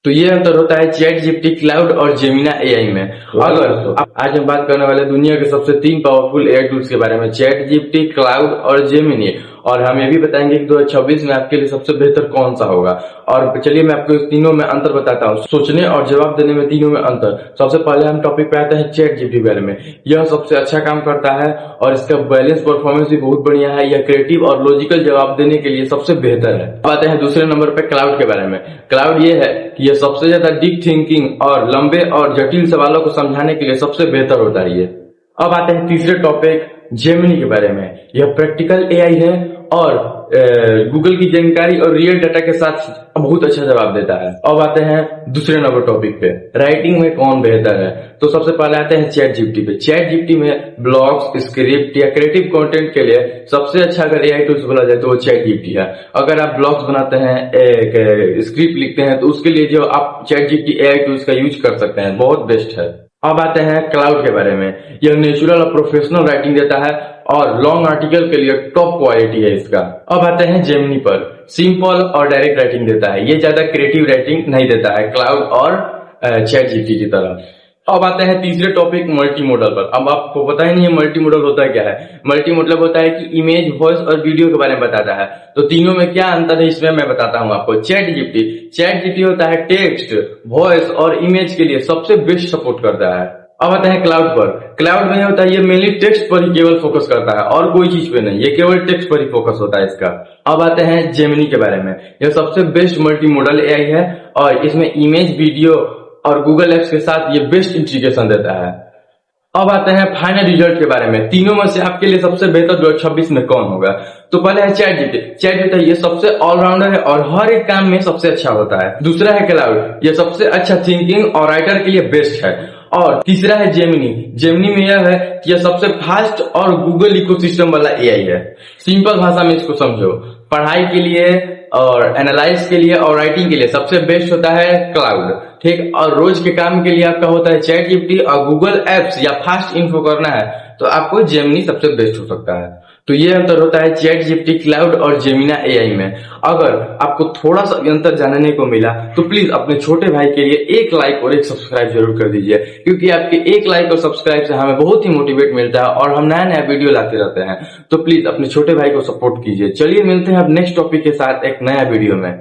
तो ये अंतर होता है चैट जीपीटी, क्लाउड और जेमिना एआई में। अगर आज हम बात करने वाले दुनिया के सबसे 3 पावरफुल एआई टूल्स के बारे में, चैट जीपीटी, क्लाउड और जेमिनी, और हम ये भी बताएंगे कि 2026 में आपके लिए सबसे बेहतर कौन सा होगा। और चलिए मैं आपको इस तीनों में अंतर बताता हूँ, सोचने और जवाब देने में तीनों में अंतर। सबसे पहले हम टॉपिक पे आते हैं चैट जीपीटी के बारे में। यह सबसे अच्छा काम करता है और इसका बैलेंस परफॉर्मेंस भी बहुत बढ़िया है। यह क्रिएटिव और लॉजिकल जवाब देने के लिए सबसे बेहतर है। अब आते हैं दूसरे नंबर पे क्लाउड के बारे में। क्लाउड ये है कि यह सबसे ज्यादा डीप थिंकिंग और लंबे और जटिल सवालों को समझाने के लिए सबसे बेहतर होता है ये। अब आते हैं तीसरे टॉपिक जेमिनी के बारे में। यह प्रैक्टिकल एआई है और गूगल की जानकारी और रियल डाटा के साथ बहुत अच्छा जवाब देता है। अब आते हैं दूसरे नंबर टॉपिक पे, राइटिंग में कौन बेहतर है। तो सबसे पहले आते हैं चैट जीपीटी पे। चैट जीपीटी में ब्लॉग्स, स्क्रिप्ट या क्रिएटिव कंटेंट के लिए सबसे अच्छा अगर एआई टूल्स बोला जाए तो वो चैट जीपीटी है। अगर आप ब्लॉग्स बनाते हैं, एक स्क्रिप्ट लिखते हैं, तो उसके लिए जो आप चैट जीपीटी एआई टूल्स का यूज कर सकते हैं, बहुत बेस्ट है। अब आते हैं क्लाउड के बारे में। यह नेचुरल और प्रोफेशनल राइटिंग देता है और लॉन्ग आर्टिकल के लिए टॉप क्वालिटी है इसका। अब आते हैं जेमिनी पर। सिंपल और डायरेक्ट राइटिंग देता है, ये ज्यादा क्रिएटिव राइटिंग नहीं देता है क्लाउड और चैट जीपीटी की तरह। अब आते हैं तीसरे टॉपिक मल्टी मॉडल पर। अब आपको पता ही नहीं है मल्टी मॉडल होता क्या है। मल्टी मॉडल होता है कि इमेज, वॉइस और वीडियो के बारे में बताता है। तो तीनों में क्या अंतर है इसमें मैं बताता हूँ आपको। चैट जीपीटी होता है टेक्स्ट, वॉइस और इमेज के लिए सबसे बेस्ट सपोर्ट करता है। अब आते हैं क्लाउड पर। क्लाउड में होता है ये मेनली टेक्स्ट पर ही केवल फोकस करता है और कोई चीज पे नहीं, ये केवल टेक्स्ट पर ही फोकस होता है इसका। अब आते हैं जेमिनी के बारे में। यह सबसे बेस्ट मल्टी मॉडल एआई है और इसमें इमेज, वीडियो और गूगल एप्स के साथ ये बेस्ट इंटीग्रेशन देता है। अब आते हैं फाइनल रिजल्ट के बारे में। तीनों में से आपके लिए सबसे बेहतर 2026 में कौन होगा। तो पहले है चैट जीपीटी, ये सबसे ऑलराउंडर है और हर एक काम में सबसे अच्छा होता है। दूसरा है क्लाउड, ये सबसे अच्छा थिंकिंग और राइटर के लिए बेस्ट है। और तीसरा है जेमिनी में यह है कि यह सबसे फास्ट और गूगल इकोसिस्टम वाला एआई है। सिंपल भाषा में इसको समझो, पढ़ाई के लिए और एनालाइज के लिए और राइटिंग के लिए सबसे बेस्ट होता है क्लाउड, ठीक। और रोज के काम के लिए आपका होता है चैट जीपीटी, और गूगल एप्स या फास्ट इन्फो करना है तो आपको जेमिनी सबसे बेस्ट हो सकता है। तो ये अंतर होता है चैट जीपीटी, क्लाउड और जेमिना एआई में। अगर आपको थोड़ा सा अंतर जानने को मिला तो प्लीज अपने छोटे भाई के लिए एक लाइक और एक सब्सक्राइब जरूर कर दीजिए, क्योंकि आपके एक लाइक और सब्सक्राइब से हमें बहुत ही मोटिवेट मिलता है और हम नया नया वीडियो लाते रहते हैं। तो प्लीज अपने छोटे भाई को सपोर्ट कीजिए। चलिए मिलते हैं अब नेक्स्ट टॉपिक के साथ एक नया वीडियो में।